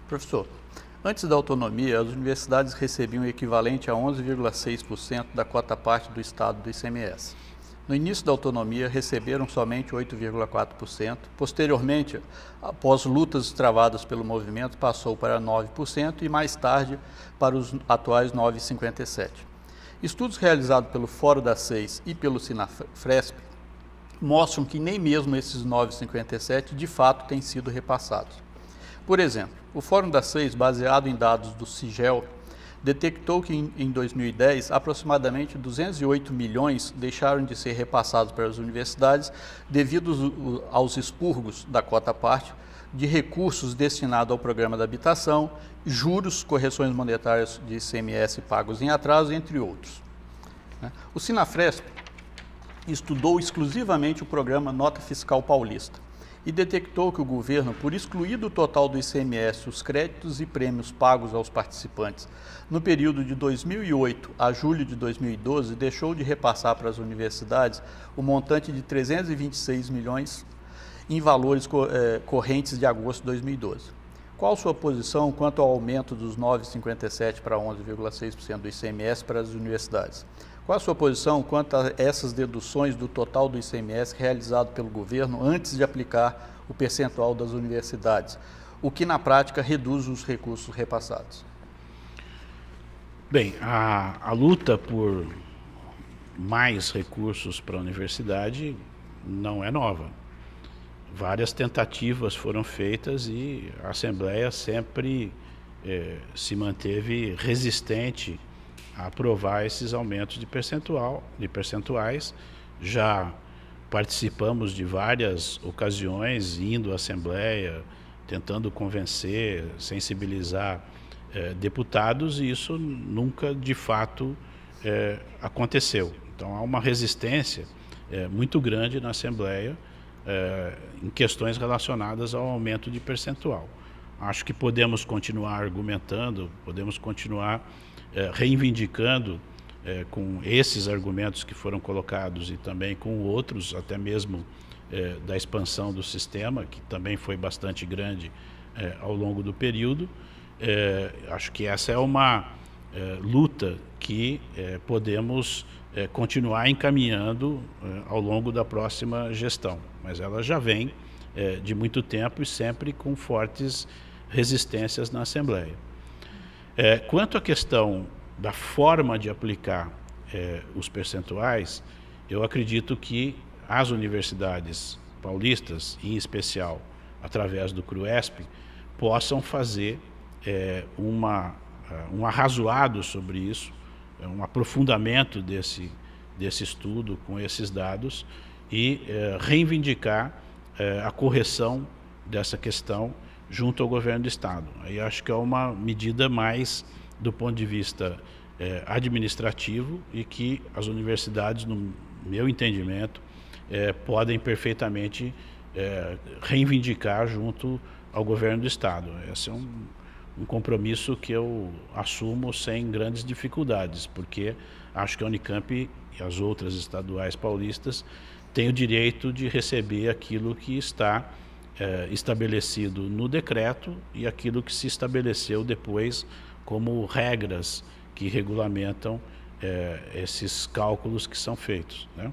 Professor, antes da autonomia, as universidades recebiam o equivalente a 11,6% da quota-parte do Estado do ICMS. No início da autonomia, receberam somente 8,4%. Posteriormente, após lutas travadas pelo movimento, passou para 9% e mais tarde para os atuais 9,57%. Estudos realizados pelo Fórum das Seis e pelo Sinafresp mostram que nem mesmo esses 9,57% de fato têm sido repassados. Por exemplo, o Fórum das Seis, baseado em dados do Sigel, detectou que em 2010 aproximadamente 208 milhões deixaram de ser repassados para as universidades devido aos expurgos da quota-parte de recursos destinados ao programa da habitação, juros, correções monetárias de ICMS pagos em atraso, entre outros. O Sinafresp estudou exclusivamente o programa Nota Fiscal Paulista e detectou que o governo, por excluir do total do ICMS os créditos e prêmios pagos aos participantes no período de 2008 a julho de 2012, deixou de repassar para as universidades o montante de 326 milhões em valores correntes de agosto de 2012. Qual sua posição quanto ao aumento dos 9,57% para 11,6% do ICMS para as universidades? Qual a sua posição quanto a essas deduções do total do ICMS realizado pelo governo antes de aplicar o percentual das universidades, o que na prática reduz os recursos repassados? Bem, a luta por mais recursos para a universidade não é nova. Várias tentativas foram feitas e a Assembleia sempre se manteve resistente a aprovar esses aumentos de percentuais. Já participamos de várias ocasiões, indo à Assembleia, tentando convencer, sensibilizar deputados, e isso nunca de fato aconteceu. Então há uma resistência muito grande na Assembleia em questões relacionadas ao aumento de percentual. Acho que podemos continuar argumentando, podemos continuar reivindicando com esses argumentos que foram colocados e também com outros, até mesmo da expansão do sistema, que também foi bastante grande ao longo do período. Acho que essa é uma luta que podemos continuar encaminhando ao longo da próxima gestão, mas ela já vem de muito tempo e sempre com fortes resistências na Assembleia. Quanto à questão da forma de aplicar os percentuais, eu acredito que as universidades paulistas, em especial através do CRUESP, possam fazer um arrazoado sobre isso, um aprofundamento desse estudo com esses dados e reivindicar a correção dessa questão junto ao governo do Estado. Aí acho que é uma medida mais do ponto de vista administrativo e que as universidades, no meu entendimento, podem perfeitamente reivindicar junto ao governo do Estado. Esse é um compromisso que eu assumo sem grandes dificuldades, porque acho que a Unicamp e as outras estaduais paulistas têm o direito de receber aquilo que está estabelecido no decreto e aquilo que se estabeleceu depois como regras que regulamentam esses cálculos que são feitos, né?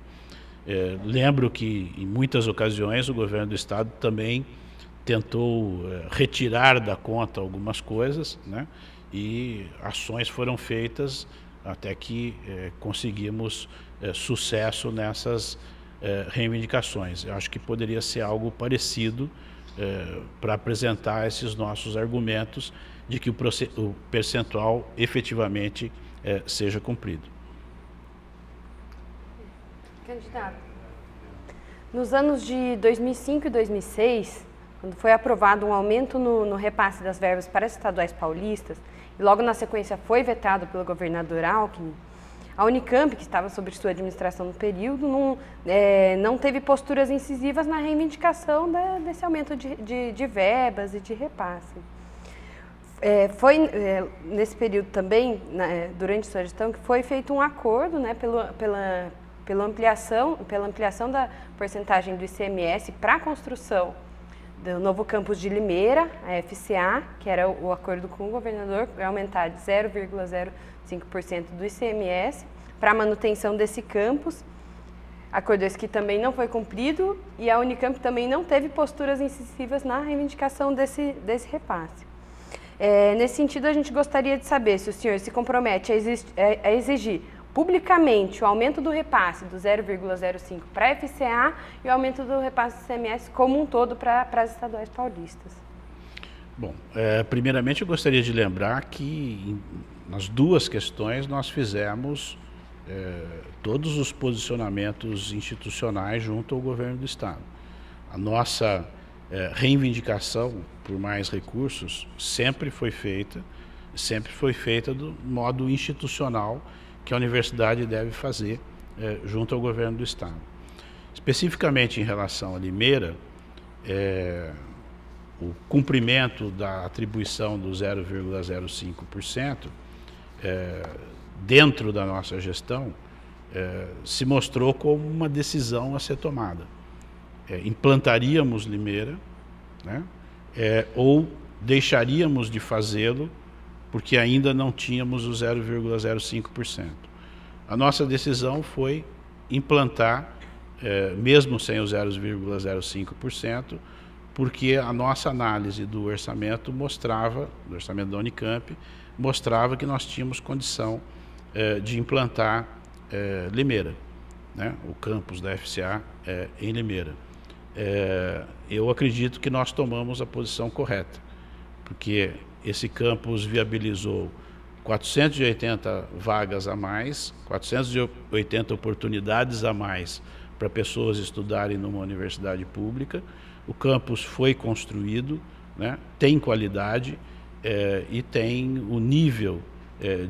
Lembro que em muitas ocasiões o governo do Estado também tentou retirar da conta algumas coisas, né? E ações foram feitas até que conseguimos sucesso nessas reivindicações. Eu acho que poderia ser algo parecido para apresentar esses nossos argumentos de que o percentual efetivamente seja cumprido. Candidato, nos anos de 2005 e 2006, quando foi aprovado um aumento no repasse das verbas para as estaduais paulistas, e logo na sequência foi vetado pelo governador Alckmin, a Unicamp, que estava sob sua administração no período, não teve posturas incisivas na reivindicação desse aumento de verbas e de repasse. Foi nesse período também, durante sua gestão, que foi feito um acordo, né, pela ampliação da porcentagem do ICMS para a construção do novo campus de Limeira, a FCA, que era o acordo com o governador, vai aumentar de 0,05% do ICMS para a manutenção desse campus. Acordo esse que também não foi cumprido e a Unicamp também não teve posturas incisivas na reivindicação desse repasse. Nesse sentido, a gente gostaria de saber se o senhor se compromete a exigir publicamente o aumento do repasse do 0,05 para a FCA e o aumento do repasse do ICMS como um todo para as estaduais paulistas. Bom, primeiramente eu gostaria de lembrar que nas duas questões nós fizemos todos os posicionamentos institucionais junto ao governo do Estado. A nossa reivindicação por mais recursos sempre foi feita do modo institucional que a universidade deve fazer junto ao governo do Estado. Especificamente em relação a Limeira, o cumprimento da atribuição do 0,05% dentro da nossa gestão se mostrou como uma decisão a ser tomada. Implantaríamos Limeira, né, ou deixaríamos de fazê-lo porque ainda não tínhamos o 0,05%. A nossa decisão foi implantar, mesmo sem o 0,05%, porque a nossa análise do orçamento mostrava, do orçamento da Unicamp, mostrava que nós tínhamos condição de implantar Limeira, né, o campus da FCA em Limeira. Eu acredito que nós tomamos a posição correta, porque esse campus viabilizou 480 vagas a mais, 480 oportunidades a mais para pessoas estudarem numa universidade pública. O campus foi construído, né, tem qualidade e tem o nível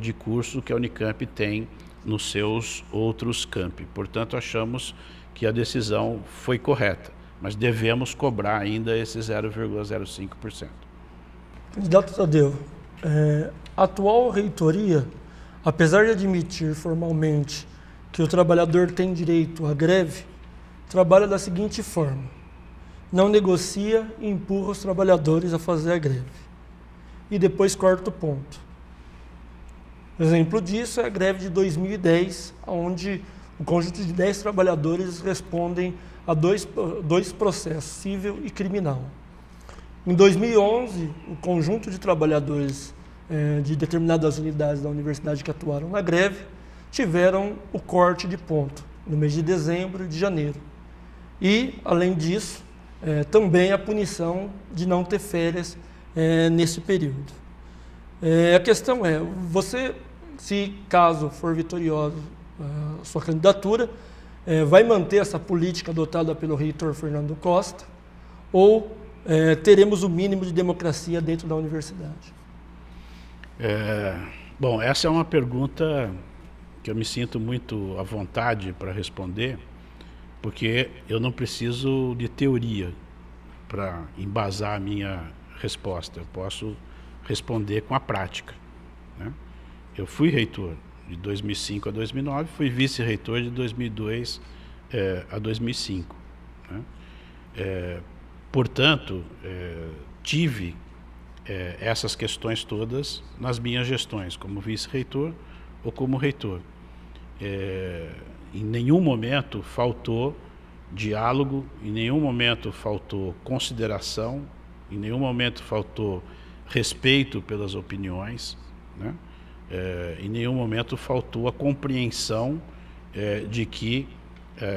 de curso que a Unicamp tem nos seus outros campi. Portanto, achamos que a decisão foi correta, mas devemos cobrar ainda esse 0,05%. Candidato Tadeu, a atual reitoria, apesar de admitir formalmente que o trabalhador tem direito à greve, trabalha da seguinte forma: não negocia e empurra os trabalhadores a fazer a greve. E depois corta o ponto. Exemplo disso é a greve de 2010, onde o conjunto de 10 trabalhadores respondem a dois processos, civil e criminal. Em 2011, o conjunto de trabalhadores de determinadas unidades da universidade que atuaram na greve tiveram o corte de ponto no mês de dezembro e de janeiro. E, além disso, também a punição de não ter férias nesse período. A questão é, você, se caso for vitorioso a sua candidatura, vai manter essa política adotada pelo reitor Fernando Costa ou teremos o mínimo de democracia dentro da universidade? Bom, essa é uma pergunta que eu me sinto muito à vontade para responder, porque eu não preciso de teoria para embasar a minha resposta. Eu posso responder com a prática, né? Eu fui reitor de 2005 a 2009, fui vice-reitor de 2002 a 2005. Né? Portanto, tive essas questões todas nas minhas gestões, como vice-reitor ou como reitor. Em nenhum momento faltou diálogo, em nenhum momento faltou consideração, em nenhum momento faltou respeito pelas opiniões, né? Em nenhum momento faltou a compreensão de que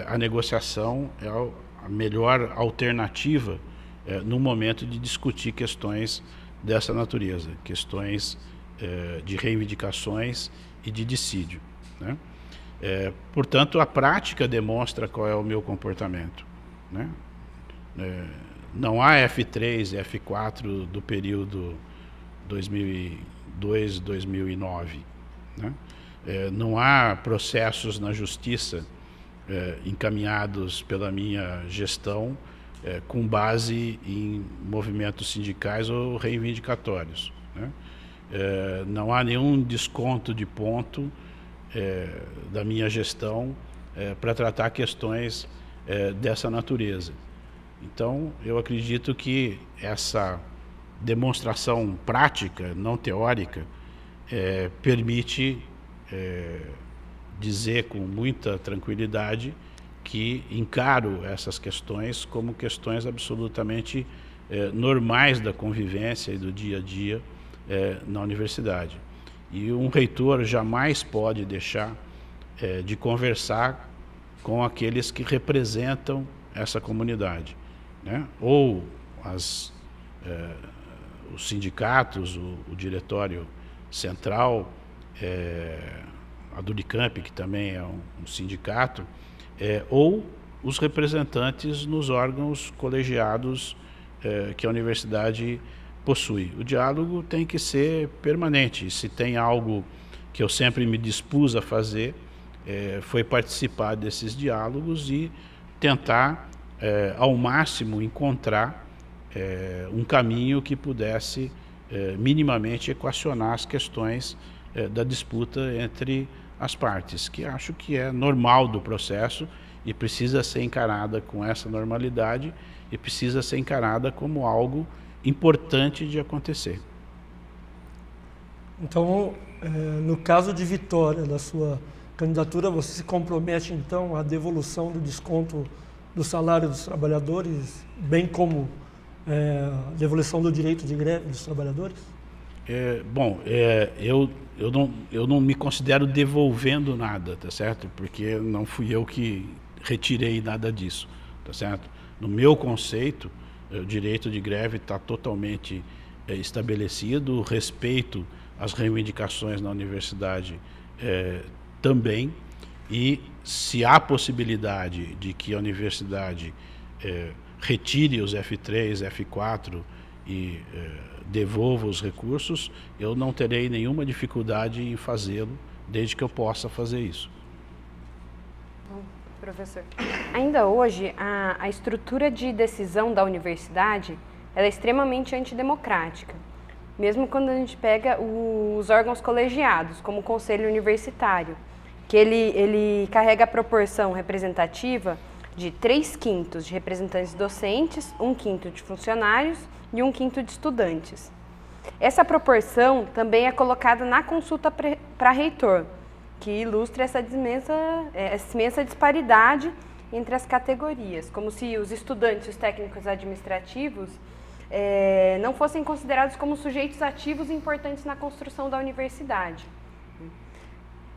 a negociação é a melhor alternativa no momento de discutir questões dessa natureza, questões de reivindicações e de dissídio, né? Portanto, a prática demonstra qual é o meu comportamento, né? Não há F3 e F4 do período 2002, 2009, né? Não há processos na justiça encaminhados pela minha gestão com base em movimentos sindicais ou reivindicatórios, né? Não há nenhum desconto de ponto da minha gestão para tratar questões dessa natureza. Então, eu acredito que essa demonstração prática, não teórica, permite dizer com muita tranquilidade que encaro essas questões como questões absolutamente normais da convivência e do dia a dia na universidade. E um reitor jamais pode deixar de conversar com aqueles que representam essa comunidade, né? Ou os sindicatos, o diretório central, a Dunicamp, que também é um sindicato, ou os representantes nos órgãos colegiados que a universidade possui. O diálogo tem que ser permanente. Se tem algo que eu sempre me dispus a fazer, foi participar desses diálogos e tentar, ao máximo, encontrar um caminho que pudesse minimamente equacionar as questões da disputa entre as partes, que acho que é normal do processo e precisa ser encarada com essa normalidade e precisa ser encarada como algo importante de acontecer. Então, no caso de vitória da sua candidatura, você se compromete então à devolução do desconto do salário dos trabalhadores, bem como a devolução do direito de greve dos trabalhadores? Eu não me considero devolvendo nada, tá certo? Porque não fui eu que retirei nada disso, tá certo? No meu conceito, o direito de greve está totalmente estabelecido, o respeito às reivindicações na universidade também, e se há possibilidade de que a universidade retire os F3, F4 e devolva os recursos, eu não terei nenhuma dificuldade em fazê-lo, desde que eu possa fazer isso. Bom, professor, ainda hoje a estrutura de decisão da universidade ela é extremamente antidemocrática, mesmo quando a gente pega os órgãos colegiados, como o Conselho Universitário, que ele carrega a proporção representativa de 3/5 de representantes docentes, 1/5 de funcionários e 1/5 de estudantes. Essa proporção também é colocada na consulta para reitor, que ilustra essa imensa disparidade entre as categorias, como se os estudantes e os técnicos administrativos não fossem considerados como sujeitos ativos importantes na construção da universidade.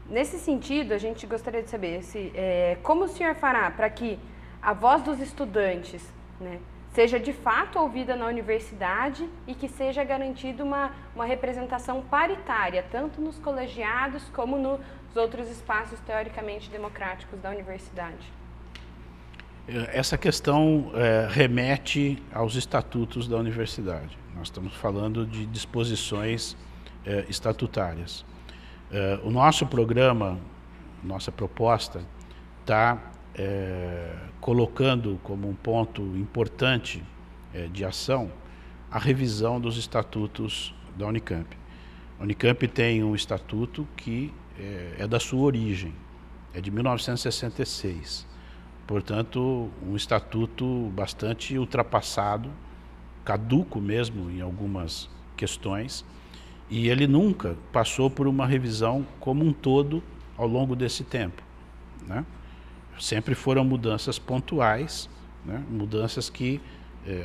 Nesse sentido, a gente gostaria de saber como o senhor fará para que a voz dos estudantes, né, seja de fato ouvida na universidade e que seja garantida uma representação paritária, tanto nos colegiados como nos outros espaços teoricamente democráticos da universidade. Essa questão remete aos estatutos da universidade. Nós estamos falando de disposições estatutárias. O nosso programa, nossa proposta, está colocando como um ponto importante de ação a revisão dos estatutos da Unicamp. A Unicamp tem um estatuto que é da sua origem, é de 1966. Portanto, um estatuto bastante ultrapassado, caduco mesmo em algumas questões, e ele nunca passou por uma revisão como um todo ao longo desse tempo, né? Sempre foram mudanças pontuais, né? Mudanças que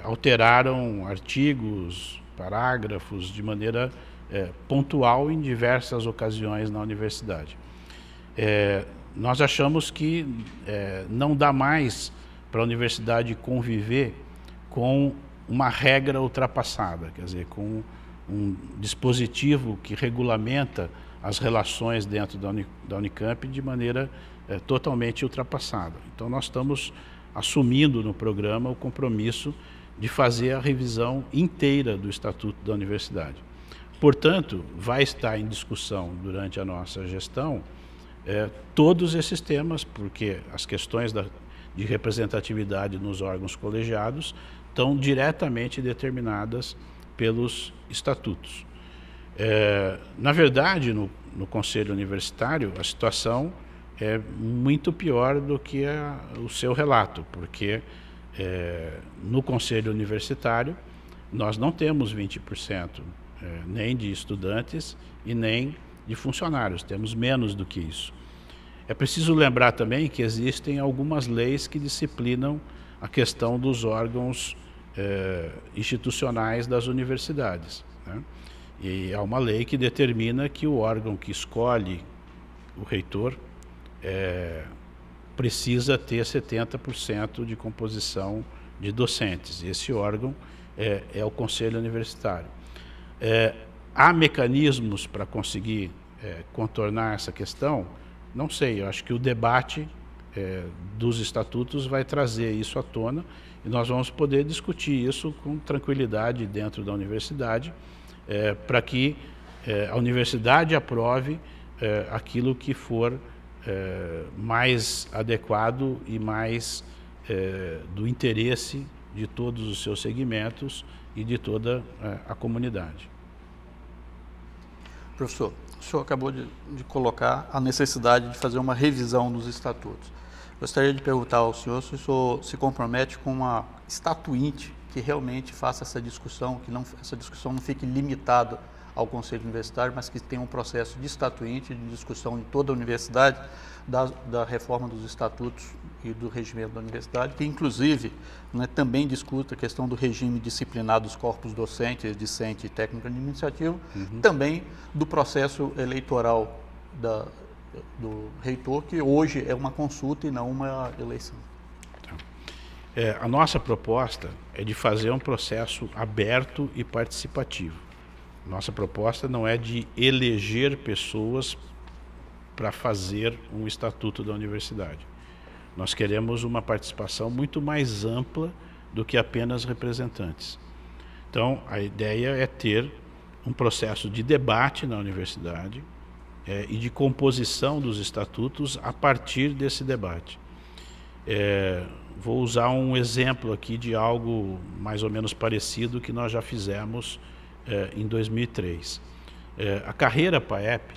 alteraram artigos, parágrafos de maneira pontual em diversas ocasiões na universidade. Nós achamos que não dá mais para a universidade conviver com uma regra ultrapassada, quer dizer, com um dispositivo que regulamenta as relações dentro da Unicamp de maneira totalmente ultrapassada. Então, nós estamos assumindo no programa o compromisso de fazer a revisão inteira do Estatuto da Universidade. Portanto, vai estar em discussão durante a nossa gestão todos esses temas, porque as questões de representatividade nos órgãos colegiados estão diretamente determinadas pelos estatutos. Na verdade, no Conselho Universitário, a situação é muito pior do que o seu relato, porque no Conselho Universitário, nós não temos 20%, nem de estudantes e nem de funcionários, temos menos do que isso. É preciso lembrar também que existem algumas leis que disciplinam a questão dos órgãos institucionais das universidades, né? E há uma lei que determina que o órgão que escolhe o reitor precisa ter 70% de composição de docentes. Esse órgão é o Conselho Universitário. Há mecanismos para conseguir contornar essa questão? Não sei, eu acho que o debate dos estatutos vai trazer isso à tona e nós vamos poder discutir isso com tranquilidade dentro da universidade, para que a universidade aprove aquilo que for mais adequado e mais do interesse de todos os seus segmentos e de toda a comunidade. Professor, o senhor acabou de colocar a necessidade de fazer uma revisão dos estatutos. Gostaria de perguntar ao senhor se o senhor se compromete com uma estatuinte que realmente faça essa discussão, que essa discussão não fique limitada ao Conselho Universitário, mas que tenha um processo de estatuinte, de discussão em toda a universidade, da reforma dos estatutos e do regimento da universidade, que inclusive, né, também discuta a questão do regime disciplinar dos corpos docentes, discente e técnico administrativo, também do processo eleitoral do reitor, que hoje é uma consulta e não uma eleição. A nossa proposta é de fazer um processo aberto e participativo. Nossa proposta não é de eleger pessoas para fazer um estatuto da universidade. Nós queremos uma participação muito mais ampla do que apenas representantes. Então, a ideia é ter um processo de debate na universidade e de composição dos estatutos a partir desse debate. Vou usar um exemplo aqui de algo mais ou menos parecido que nós já fizemos em 2003. A carreira PAEP,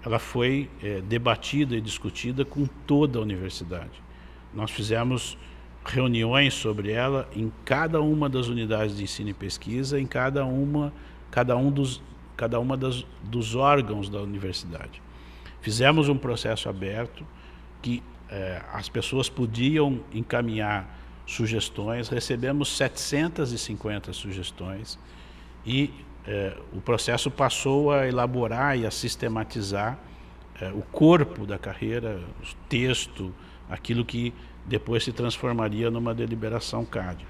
ela foi debatida e discutida com toda a universidade. Nós fizemos reuniões sobre ela em cada uma das unidades de ensino e pesquisa, em cada uma dos órgãos da universidade. Fizemos um processo aberto que as pessoas podiam encaminhar sugestões, recebemos 750 sugestões e o processo passou a elaborar e a sistematizar o corpo da carreira, o texto, aquilo que depois se transformaria numa deliberação CAD.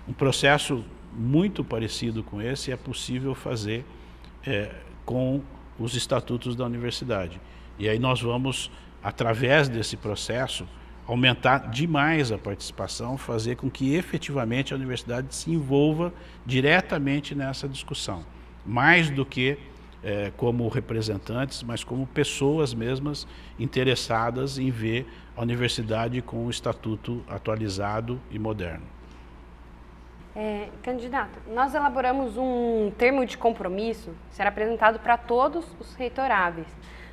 Um processo muito parecido com esse é possível fazer com os estatutos da universidade. E aí nós vamos, através desse processo, aumentar demais a participação, fazer com que efetivamente a universidade se envolva diretamente nessa discussão. Mais do que como representantes, mas como pessoas mesmas interessadas em ver a universidade com o estatuto atualizado e moderno. Candidato, nós elaboramos um termo de compromisso, será apresentado para todos os reitoráveis,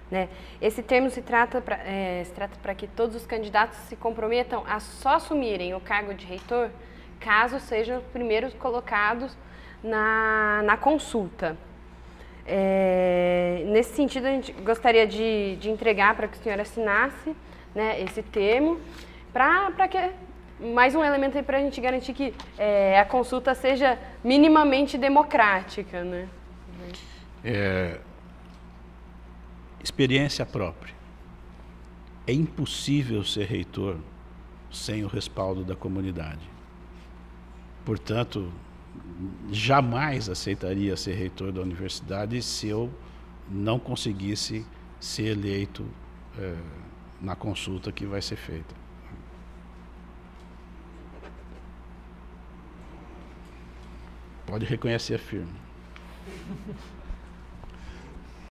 né? Esse termo se trata para que todos os candidatos se comprometam a só assumirem o cargo de reitor caso sejam os primeiros colocados na consulta. Nesse sentido, a gente gostaria de entregar para que o senhor assinasse, né, esse termo, para que mais um elemento aí para a gente garantir que a consulta seja minimamente democrática, né? Experiência própria. É impossível ser reitor sem o respaldo da comunidade. Portanto, jamais aceitaria ser reitor da universidade se eu não conseguisse ser eleito na consulta que vai ser feita. Pode reconhecer a firma.